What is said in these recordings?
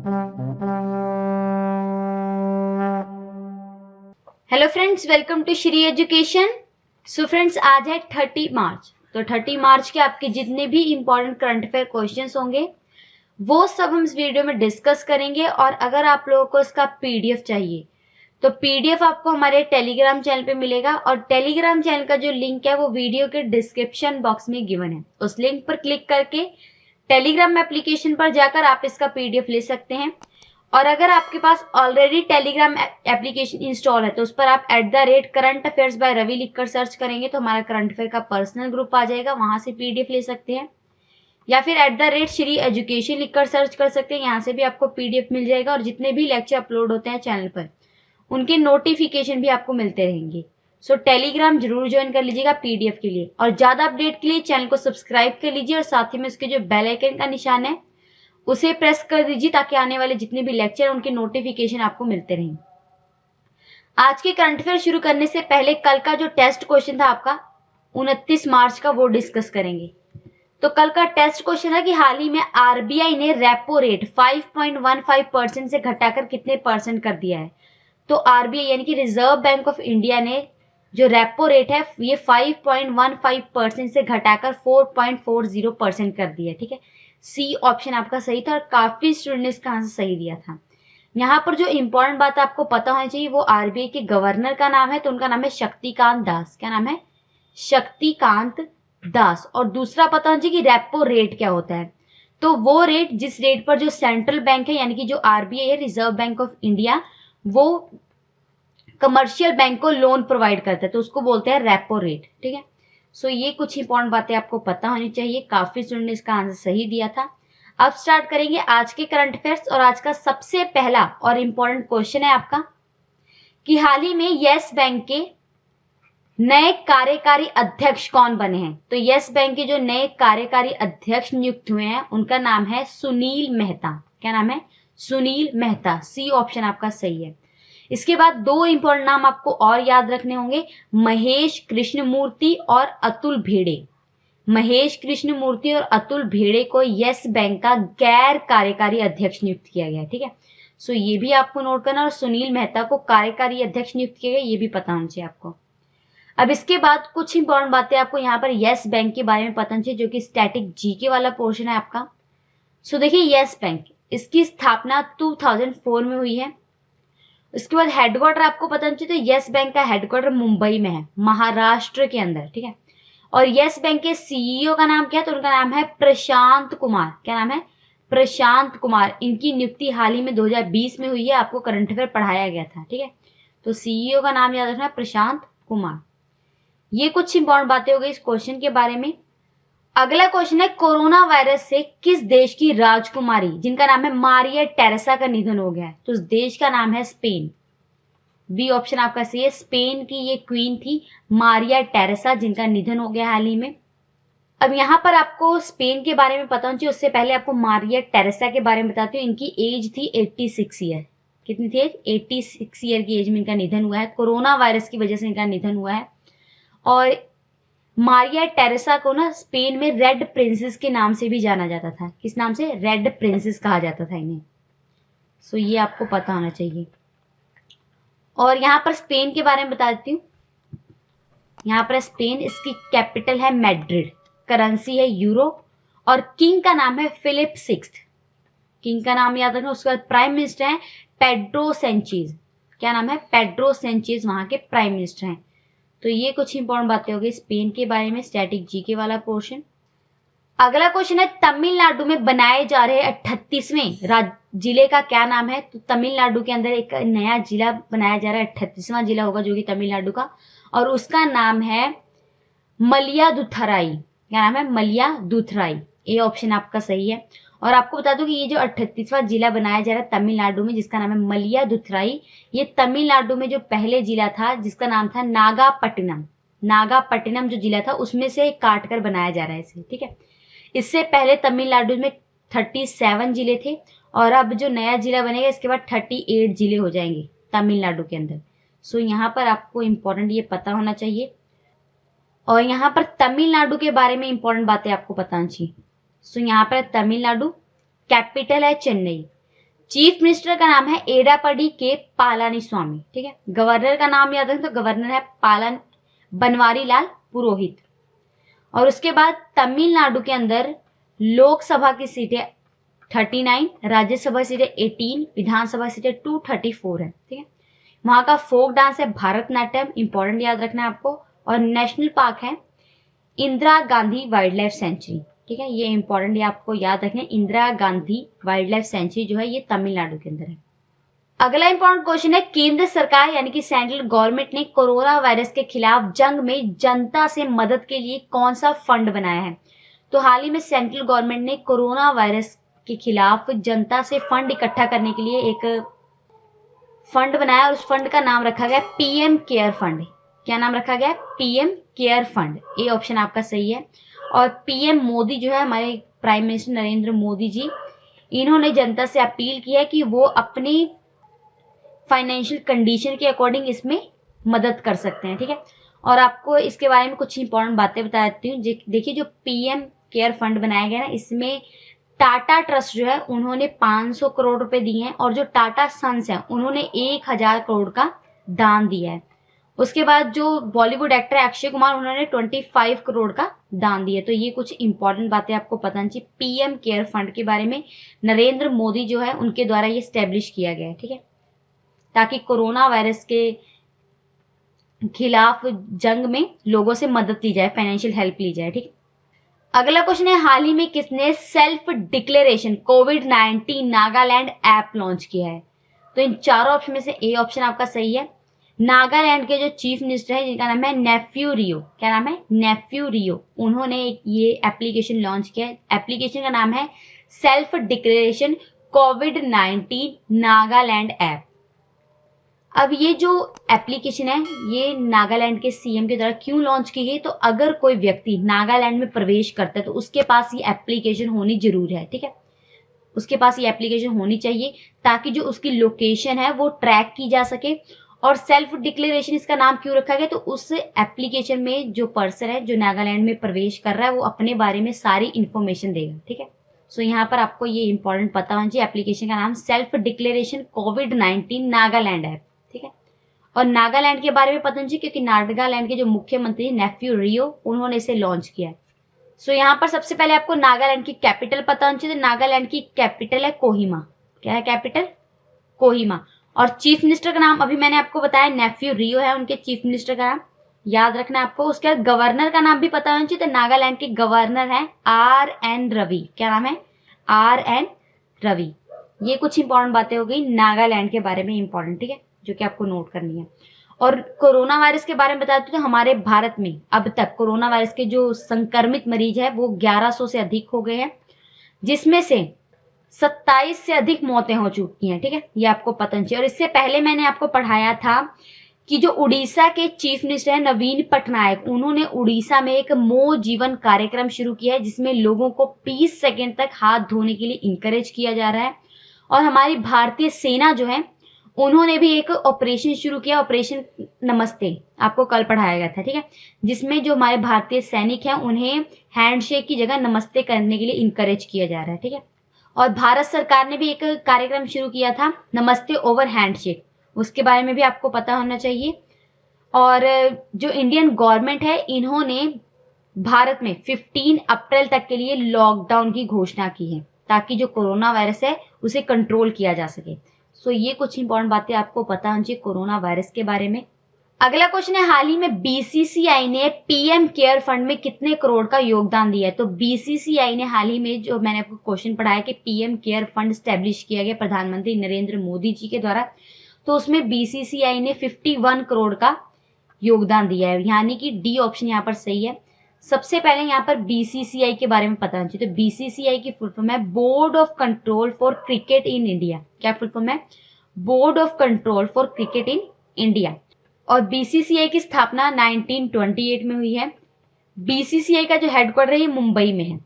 Hello friends, welcome to Shri education. So friends, आज है 30 मार्च। तो 30 मार्च के आपके जितने भी इंपॉर्टेंट करंट अफेयर क्वेश्चंस होंगे वो सब हम इस वीडियो में डिस्कस करेंगे। और अगर आप लोगों को इसका पीडीएफ चाहिए तो पीडीएफ आपको हमारे टेलीग्राम चैनल पे मिलेगा, और टेलीग्राम चैनल का जो लिंक है वो वीडियो के डिस्क्रिप्शन बॉक्स में गिवन है। उस लिंक पर क्लिक करके टेलीग्राम एप्लीकेशन पर जाकर आप इसका पीडीएफ ले सकते हैं। और अगर आपके पास ऑलरेडी टेलीग्राम एप्लीकेशन इंस्टॉल है तो उस पर आप @करंट अफेयर्स बाय रवि लिखकर सर्च करेंगे तो हमारा करंट अफेयर का पर्सनल ग्रुप आ जाएगा, वहां से पीडीएफ ले सकते हैं। या फिर @श्री एजुकेशन लिखकर सर्च कर सकते हैं, यहाँ से भी आपको पीडीएफ मिल जाएगा। और जितने भी लेक्चर अपलोड होते हैं चैनल पर उनके नोटिफिकेशन भी आपको मिलते रहेंगे। सो टेलीग्राम जरूर ज्वाइन कर लीजिएगा पीडीएफ के लिए। और ज्यादा अपडेट के लिए चैनल को सब्सक्राइब कर लीजिए और साथ ही में उसके जो बेल आइकन का निशान है उसे प्रेस कर दीजिए ताकि आने वाले जितने भी लेक्चर उनके नोटिफिकेशन आपको मिलते रहें। आज के करंट अफेयर शुरू करने से पहले कल का जो टेस्ट क्वेश्चन था आपका 29 मार्च का, वो डिस्कस करेंगे। तो कल का टेस्ट क्वेश्चन था कि हाल ही में आरबीआई ने रेपो रेट 5.15% से घटाकर कितने परसेंट कर दिया है। तो आरबीआई यानी कि रिजर्व बैंक ऑफ इंडिया ने जो रेपो रेट है ये 5.15% से घटाकर 4.40% कर दिया है। ठीक है, सी ऑप्शन आपका सही था और काफी स्टूडेंट ने इसका आंसर सही दिया था। यहाँ पर जो इंपॉर्टेंट बात आपको पता होनी चाहिए, वो आरबीआई के गवर्नर का नाम है, तो उनका नाम है शक्तिकांत दास। क्या नाम है? शक्तिकांत दास। और दूसरा पता होना चाहिए कि रेपो रेट क्या होता है। तो वो रेट जिस रेट पर जो सेंट्रल बैंक है यानी कि जो आरबीआई है, रिजर्व बैंक ऑफ इंडिया, वो कमर्शियल बैंक को लोन प्रोवाइड करता है तो उसको बोलते हैं रेपो रेट। ठीक है, सो ये कुछ इंपॉर्टेंट बातें आपको पता होनी चाहिए। काफी स्टूडेंट ने इसका आंसर सही दिया था। अब स्टार्ट करेंगे आज के करंट अफेयर्स। और आज का सबसे पहला और इंपॉर्टेंट क्वेश्चन है आपका कि हाल ही में येस बैंक के नए कार्यकारी अध्यक्ष कौन बने हैं। तो येस बैंक के जो नए कार्यकारी अध्यक्ष नियुक्त हुए हैं उनका नाम है सुनील मेहता। क्या नाम है? सुनील मेहता। सी ऑप्शन आपका सही है। इसके बाद दो इंपॉर्टेंट नाम आपको और याद रखने होंगे, महेश कृष्णमूर्ति और अतुल भेड़े। महेश कृष्णमूर्ति और अतुल भेड़े को येस बैंक का गैर कार्यकारी अध्यक्ष नियुक्त किया गया। ठीक है, सो ये भी आपको नोट करना। और सुनील मेहता को कार्यकारी अध्यक्ष नियुक्त किया गया, ये भी पता होना चाहिए आपको। अब इसके बाद कुछ इंपॉर्टेंट बातें आपको यहाँ पर येस बैंक के बारे में पता होनी चाहिए, जो कि स्टैटिक जीके वाला पोर्शन है आपका। सो देखिए, येस बैंक इसकी स्थापना 2004 में हुई है। उसके बाद हेडक्वार्टर आपको पता होना चाहिए, तो येस बैंक का हेडक्वार्टर मुंबई में है, महाराष्ट्र के अंदर। ठीक है, और येस बैंक के सीईओ का नाम क्या है? तो उनका नाम है प्रशांत कुमार। क्या नाम है? प्रशांत कुमार। इनकी नियुक्ति हाल ही में 2020 में हुई है, आपको करंट अफेयर पढ़ाया गया था। ठीक है, तो सीईओ का नाम याद रखना है, प्रशांत कुमार। ये कुछ इंपॉर्टेंट बातें हो गई इस क्वेश्चन के बारे में। अगला क्वेश्चन है, कोरोना वायरस से किस देश की राजकुमारी जिनका नाम है मारिया टेरेसा का निधन हो गया है। तो उस देश का नाम है स्पेन। बी ऑप्शन आपका सही है। स्पेन की ये क्वीन थी मारिया टेरेसा, जिनका निधन हो गया हाल ही में। अब यहाँ पर आपको स्पेन के बारे में पता होना चाहिए, उससे पहले आपको मारिया टेरेसा के बारे में बताती हूँ। इनकी एज थी 86 ईयर। कितनी थी एज? 86 ईयर की एज में इनका निधन हुआ है। कोरोना वायरस की वजह से इनका निधन हुआ है। और मारिया टेरेसा को ना स्पेन में रेड प्रिंसेस के नाम से भी जाना जाता था। किस नाम से? रेड प्रिंसेस कहा जाता था इन्हें। सो ये आपको पता होना चाहिए। और यहाँ पर स्पेन के बारे में बता देती हूँ। यहाँ पर स्पेन, इसकी कैपिटल है मैड्रिड, करेंसी है यूरो, और किंग का नाम है फिलिप सिक्स्थ। किंग का नाम याद रखना। उसके बाद प्राइम मिनिस्टर है पेड्रो सेंचेज। क्या नाम है? पेड्रो सेंचेज वहां के प्राइम मिनिस्टर हैं। तो ये कुछ इंपॉर्टेंट बातें हो गई स्पेन के बारे में, स्टैटिक जीके वाला पोर्शन। अगला क्वेश्चन है, तमिलनाडु में बनाए जा रहे 38वें जिले का क्या नाम है। तो तमिलनाडु के अंदर एक नया जिला बनाया जा रहा है, 38वां जिला होगा जो कि तमिलनाडु का, और उसका नाम है मलियादुथुराई। क्या नाम है? मलियादुथुराई। ए ऑप्शन आपका सही है। और आपको बता दूं कि ये जो 38वां जिला बनाया जा रहा है तमिलनाडु में, जिसका नाम है मलियादुथुराई, ये तमिलनाडु में जो पहले जिला था जिसका नाम था नागापट्टिनम, नागापट्टिनम जो जिला था उसमें से काट कर बनाया जा रहा है इसे। ठीक है, इससे पहले तमिलनाडु में 37 जिले थे, और अब जो नया जिला बनेगा इसके बाद 38 जिले हो जाएंगे तमिलनाडु के अंदर। सो यहाँ पर आपको इंपॉर्टेंट ये पता होना चाहिए। और यहाँ पर तमिलनाडु के बारे में इंपॉर्टेंट बातें आपको पता चाहिए। सो यहाँ पर तमिलनाडु कैपिटल है चेन्नई। चीफ मिनिस्टर का नाम है एडापडी के पालानीस्वामी, ठीक है। गवर्नर का नाम याद रखें तो गवर्नर है बनवारी लाल पुरोहित। और उसके बाद तमिलनाडु के अंदर लोकसभा की सीटें 39, राज्यसभा सीटें 18, विधानसभा सीटें 234 है, ठीक है। वहां का फोक डांस है भारतनाट्यम, इंपॉर्टेंट याद रखना है आपको। और नेशनल पार्क है Indira Gandhi wild life sanctuary, ठीक है। ये इंपॉर्टेंट आपको याद रखना है, Indira Gandhi wild life sanctuary जो है ये तमिलनाडु के अंदर है। अगला इंपॉर्टेंट क्वेश्चन है, केंद्र सरकार यानी कि सेंट्रल गवर्नमेंट ने कोरोना वायरस के खिलाफ जंग में जनता से मदद के लिए कौन सा फंड बनाया है? तो हाल ही में सेंट्रल गवर्नमेंट ने कोरोना वायरस के खिलाफ जनता से फंड इकट्ठा करने के लिए एक फंड बनाया और उस फंड का नाम रखा गया पीएम केयर फंड। क्या नाम रखा गया? PM care fund. A option आपका सही है। और पीएम मोदी जो है, हमारे प्राइम मिनिस्टर नरेंद्र मोदी जी, इन्होंने जनता से अपील की है कि वो अपनी फाइनेंशियल कंडीशन के अकॉर्डिंग इसमें मदद कर सकते हैं, ठीक है। और आपको इसके बारे में कुछ इंपॉर्टेंट बातें बता देती हूँ। देखिए, जो पीएम केयर फंड बनाया गया ना, इसमें टाटा ट्रस्ट जो है उन्होंने 500 करोड़ रुपए दिए हैं और जो टाटा सन्स है उन्होंने 1000 करोड़ का दान दिया है। उसके बाद जो बॉलीवुड एक्टर है अक्षय कुमार, उन्होंने 25 करोड़ का दान दिया। तो ये कुछ इंपॉर्टेंट बातें आपको पता होनी चाहिए पीएम केयर फंड के बारे में। नरेंद्र मोदी जो है उनके द्वारा ये स्टैब्लिश किया गया है, ठीक है, ताकि कोरोना वायरस के खिलाफ जंग में लोगों से मदद ली जाए, फाइनेंशियल हेल्प ली जाए, ठीक है। अगला क्वेश्चन है, हाल ही में किसने सेल्फ डिक्लेरेशन कोविड-19 नागालैंड ऐप लॉन्च किया है? तो इन चारों ऑप्शन में से ए ऑप्शन आपका सही है। नागालैंड के जो चीफ मिनिस्टर है जिनका नाम है नेफ्यू रियो, क्या नाम है? नेफ्यू रियो, उन्होंने ये एप्लीकेशन लॉन्च किया है। एप्लीकेशन का नाम है सेल्फ डिक्लेरेशन कोविड-19 नागालैंड ऐप। अब ये जो एप्लीकेशन है ये नागालैंड के सीएम के द्वारा क्यों लॉन्च की गई? तो अगर कोई व्यक्ति नागालैंड में प्रवेश करता है तो उसके पास ये एप्लीकेशन होनी जरूर है, ठीक है। उसके पास ये एप्लीकेशन होनी चाहिए ताकि जो उसकी लोकेशन है वो ट्रैक की जा सके। और सेल्फ डिक्लेरेशन इसका नाम क्यों रखा गया? तो उस एप्लीकेशन में जो पर्सन है जो नागालैंड में प्रवेश कर रहा है वो अपने बारे में सारी इंफॉर्मेशन देगा, ठीक है। सो यहाँ पर आपको ये इंपॉर्टेंट पता होना चाहिए, एप्लीकेशन का नाम सेल्फ डिक्लेरेशन कोविड-19 नागालैंड है, ठीक है। और नागालैंड के बारे में पता नहीं, क्योंकि नागालैंड के जो मुख्यमंत्री नेफ्यू रियो उन्होंने इसे लॉन्च किया है। सो यहाँ पर सबसे पहले आपको नागालैंड की कैपिटल पता होनी चाहिए। तो नागालैंड की कैपिटल है कोहिमा। क्या है कैपिटल? कोहिमा। और चीफ मिनिस्टर का नाम अभी मैंने आपको बताया नेफ्यू रियो है उनके चीफ मिनिस्टर का नाम, याद रखना आपको। उसके बाद गवर्नर का नाम भी पता होना चाहिए। तो नागालैंड के गवर्नर है RN रवि। क्या नाम है? RN रवि। ये कुछ इंपॉर्टेंट बातें हो गई नागालैंड के बारे में, इंपॉर्टेंट, ठीक है, जो कि आपको नोट करनी है। और कोरोना वायरस के बारे में बताते हैं तो हमारे भारत में अब तक कोरोना वायरस के जो संक्रमित मरीज है वो 1100 से अधिक हो गए हैं, जिसमें से 27 से अधिक मौतें हो चुकी हैं, ठीक है, ये आपको पता चाहिए। और इससे पहले मैंने आपको पढ़ाया था कि जो उड़ीसा के चीफ मिनिस्टर है नवीन पटनायक, उन्होंने उड़ीसा में एक मो जीवन कार्यक्रम शुरू किया है जिसमें लोगों को 20 सेकेंड तक हाथ धोने के लिए इंकरेज किया जा रहा है। और हमारी भारतीय सेना जो है उन्होंने भी एक ऑपरेशन शुरू किया, ऑपरेशन नमस्ते, आपको कल पढ़ाया गया था, ठीक है, जिसमें जो हमारे भारतीय सैनिक हैं उन्हें हैंडशेक की जगह नमस्ते करने के लिए इंकरेज किया जा रहा है, ठीक है। और भारत सरकार ने भी एक कार्यक्रम शुरू किया था नमस्ते ओवर हैंडशेक, उसके बारे में भी आपको पता होना चाहिए। और जो इंडियन गवर्नमेंट है इन्होंने भारत में 15 अप्रैल तक के लिए लॉकडाउन की घोषणा की है ताकि जो कोरोना वायरस है उसे कंट्रोल किया जा सके। सो ये कुछ इंपॉर्टेंट बातें आपको पता होनी चाहिए कोरोना वायरस के बारे में। अगला क्वेश्चन है, हाल ही में बीसीसीआई ने पीएम केयर फंड में कितने करोड़ का योगदान दिया है? तो बीसीसीआई ने हाल ही में, जो मैंने आपको क्वेश्चन पढ़ाया कि पीएम केयर फंड स्टैब्लिश किया गया प्रधानमंत्री नरेंद्र मोदी जी के द्वारा, तो उसमें बीसीसीआई ने 51 करोड़ का योगदान दिया है, यानी कि डी ऑप्शन यहाँ पर सही है। सबसे पहले यहाँ पर बीसीसीआई के बारे में पता होना चाहिए। तो बीसीसीआई की फुल फॉर्म है board of control for cricket in India. क्या फुल फॉर्म है? Board of control for cricket in India. और बीसीसीआई की स्थापना 1928 में हुई है। बीसीसीआई का जो हेडक्वार्टर है ये मुंबई में है,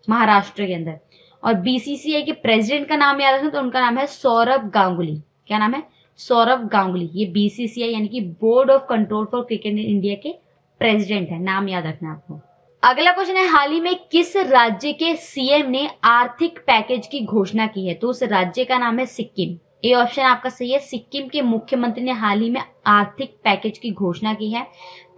महाराष्ट्र के अंदर। और बीसीसीआई के प्रेसिडेंट का नाम याद रखना, तो उनका नाम है सौरभ गांगुली। क्या नाम है? सौरभ गांगुली। ये बीसीसीआई यानी कि board of control for cricket in India के प्रेसिडेंट है, नाम याद रखना आपको। अगला क्वेश्चन है, हाल ही में किस राज्य के सीएम ने आर्थिक पैकेज की घोषणा की है? तो उस राज्य का नाम है सिक्किम। ये ऑप्शन आपका सही है। सिक्किम के मुख्यमंत्री ने हाल ही में आर्थिक पैकेज की घोषणा की है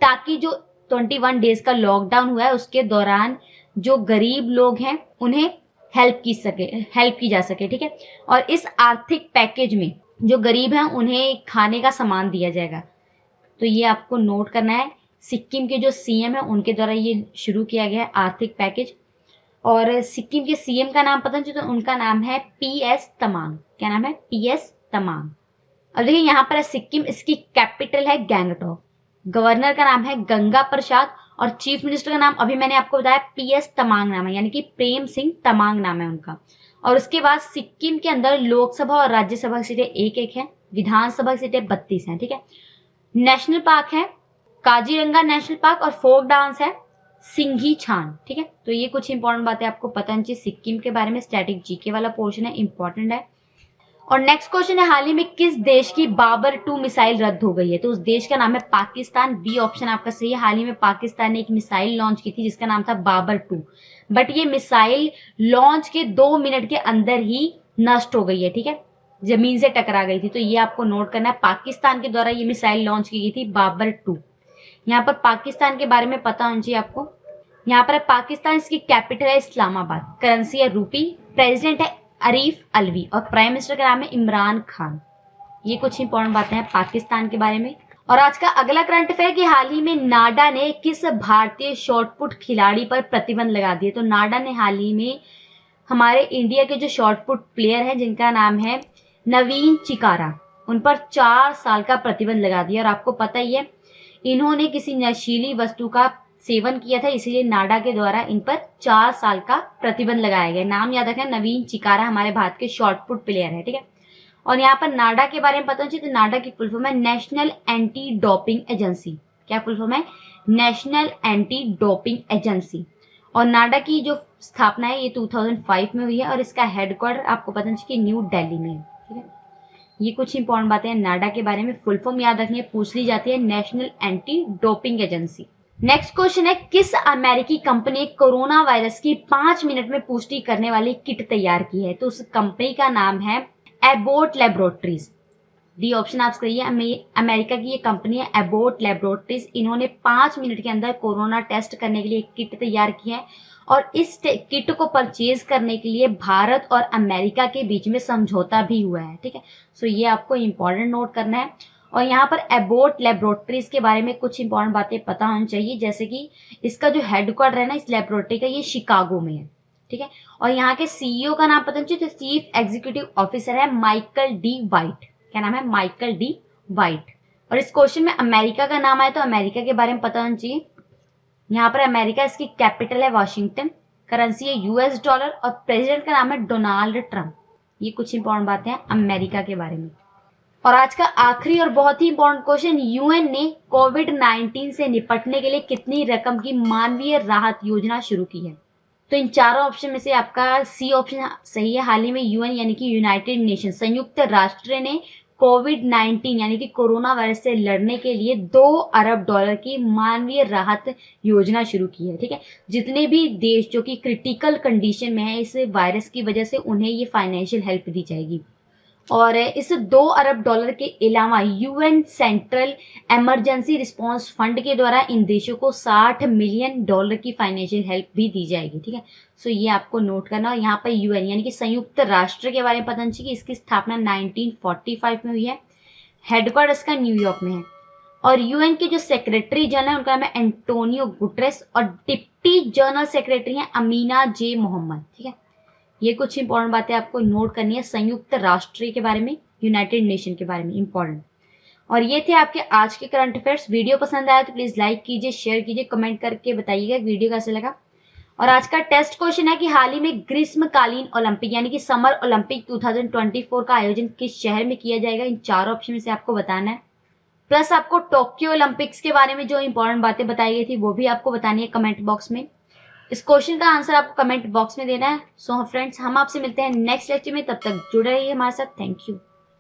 ताकि जो 21 डेज का लॉकडाउन हुआ है उसके दौरान जो गरीब लोग हैं उन्हें हेल्प की जा सके, ठीक है। और इस आर्थिक पैकेज में जो गरीब हैं उन्हें खाने का सामान दिया जाएगा। तो ये आपको नोट करना है। सिक्किम के जो सीएम है उनके द्वारा ये शुरू किया गया है आर्थिक पैकेज। और सिक्किम के सीएम का नाम पता नहीं, तो उनका नाम है पीएस तमांग। क्या नाम है? पीएस तमांग। अब देखिए यहाँ पर है सिक्किम, इसकी कैपिटल है गैंगटॉक। गवर्नर का नाम है गंगा प्रसाद और चीफ मिनिस्टर का नाम अभी मैंने आपको बताया पीएस तमांग नाम है, यानी कि प्रेम सिंह तमांग नाम है उनका। और उसके बाद सिक्किम के अंदर लोकसभा और राज्यसभा की सीटें एक एक है, विधानसभा की सीटें 32 हैं, ठीक है। नेशनल पार्क है काजीरंगा नेशनल पार्क और फोक डांस है सिंघी छान, ठीक है। तो ये कुछ इंपॉर्टेंट बातें आपको पता होनी चाहिए सिक्किम के बारे में। स्टैटिक जीके वाला पोर्शन है, इंपॉर्टेंट है। और नेक्स्ट क्वेश्चन है, हाल ही में किस देश की बाबर 2 मिसाइल रद्द हो गई है? तो उस देश का नाम है पाकिस्तान। बी ऑप्शन आपका सही है। हाल ही में पाकिस्तान ने एक मिसाइल लॉन्च की थी जिसका नाम था बाबर 2, बट ये मिसाइल लॉन्च के 2 मिनट के अंदर ही नष्ट हो गई है, ठीक है, जमीन से टकरा गई थी। तो ये आपको नोट करना है, पाकिस्तान के द्वारा ये मिसाइल लॉन्च की गई थी बाबर 2। यहाँ पर पाकिस्तान के बारे में पता होना चाहिए आपको। यहाँ पर पाकिस्तान, इसकी कैपिटल है इस्लामाबाद, करेंसी है रूपी, प्रेसिडेंट है अरीफ अलवी और प्राइम मिनिस्टर का नाम है इमरान खान। ये कुछ इंपॉर्टेंट बातें हैं पाकिस्तान के बारे में। और आज का अगला करंट अफेयर कि हाल ही में नाडा ने किस भारतीय शॉटपुट खिलाड़ी पर प्रतिबंध लगा दिया? तो नाडा ने हाल ही में हमारे इंडिया के जो शॉटपुट प्लेयर हैं जिनका नाम है नवीन चिकारा, उन पर 4 साल का प्रतिबंध लगा दिया। और आपको पता ही है इन्होंने किसी नशीली वस्तु का सेवन किया था, इसीलिए नाडा के द्वारा इन पर 4 साल का प्रतिबंध लगाया गया। नाम याद रखना, नवीन चिकारा हमारे भारत के शॉटपुट प्लेयर है, ठीक है। और यहाँ पर नाडा के बारे में पता चाहिए, तो नाडा की फुल फॉर्म है नेशनल एंटी डोपिंग एजेंसी। क्या फुल फॉर्म है? National anti doping agency. और नाडा की जो स्थापना है ये 2005 में हुई है और इसका हेडक्वार्टर आपको पता चाहिए न्यू दिल्ली में है, ठीक है। ये कुछ इंपॉर्टेंट बातें हैं नाडा के बारे में, फुल फॉर्म याद रखनी है, पूछ ली जाती है, national anti doping agency. Next question है, किस अमेरिकी कंपनी ने कोरोना वायरस की 5 मिनट में पुष्टि करने वाली किट तैयार की है? तो उस कंपनी का नाम है एबोट लैबोरेटरीज। डी ऑप्शन आप सही है। अमेरिका की ये कंपनी है एबोट लैबोरेटरीज। इन्होंने 5 मिनट के अंदर कोरोना टेस्ट करने के लिए एक किट तैयार की है और इस किट को परचेज करने के लिए भारत और अमेरिका के बीच में समझौता भी हुआ है, ठीक है। सो ये आपको इंपॉर्टेंट नोट करना है। और यहाँ पर एबोट लैबोरेटरीज के बारे में कुछ इंपॉर्टेंट बातें पता होनी चाहिए, जैसे कि इसका जो हेडक्वार्टर है ना इस लैबोरेटरी का, ये शिकागो में है, ठीक है। और यहाँ के सीईओ का नाम पता चाहिए, तो चीफ एग्जीक्यूटिव ऑफिसर है माइकल डी वाइट। क्या नाम है? Michael D white. और इस क्वेश्चन में अमेरिका का नाम आया तो अमेरिका के बारे में पता होना चाहिए। यहाँ पर अमेरिका, इसकी कैपिटल है वॉशिंगटन, करेंसी है यूएस डॉलर और प्रेसिडेंट का नाम है डोनाल्ड ट्रंप। ये कुछ इंपॉर्टेंट बातें हैं अमेरिका के बारे में। और आज का आखिरी और बहुत ही इंपॉर्टेंट क्वेश्चन, यूएन ने कोविड-19 से निपटने के लिए कितनी रकम की मानवीय राहत योजना शुरू की है? तो इन चारों ऑप्शन में से आपका सी ऑप्शन सही है। हाल ही में यूएन यानी कि यूनाइटेड नेशन, संयुक्त राष्ट्र ने कोविड-19 यानी कि कोरोना वायरस से लड़ने के लिए 2 अरब डॉलर की मानवीय राहत योजना शुरू की है, ठीक है। जितने भी देश जो कि क्रिटिकल कंडीशन में है इस वायरस की वजह से, उन्हें ये फाइनेंशियल हेल्प दी जाएगी। और इस 2 अरब डॉलर के अलावा UN central emergency response fund के द्वारा इन देशों को 60 मिलियन डॉलर की फाइनेंशियल हेल्प भी दी जाएगी, ठीक है। सो ये आपको नोट करना। और यहाँ पर यूएन यानी कि संयुक्त राष्ट्र के बारे में पता चाहिए कि इसकी स्थापना 1945 में हुई है, हेडक्वार्टर इसका न्यूयॉर्क में है। और यूएन के जो सेक्रेटरी जनरल है उनका नाम है एंटोनियो गुटरेस और डिप्टी जनरल सेक्रेटरी है अमीना जे मोहम्मद, ठीक है। ये कुछ इंपॉर्टेंट बातें आपको नोट करनी है संयुक्त राष्ट्र के बारे में, यूनाइटेड नेशन के बारे में, इंपॉर्टेंट। और ये थे आपके आज के करंट अफेयर्स। वीडियो पसंद आया तो प्लीज लाइक कीजिए, शेयर कीजिए, कमेंट करके बताइएगा वीडियो कैसे लगा। और आज का टेस्ट क्वेश्चन है कि हाल ही में ग्रीष्मकालीन ओलंपिक यानी कि समर ओलंपिक 2024 का आयोजन किस शहर में किया जाएगा? इन चारों ऑप्शन में से आपको बताना है। प्लस आपको टोक्यो ओलंपिक्स के बारे में जो इंपॉर्टेंट बातें बताई गई थी वो भी आपको बतानी है कमेंट बॉक्स में। इस क्वेश्चन का आंसर आपको कमेंट बॉक्स में देना है। सो फ्रेंड्स, हम आपसे मिलते हैं नेक्स्ट लेक्चर में, तब तक जुड़े रहिए हमारे साथ। Thank you.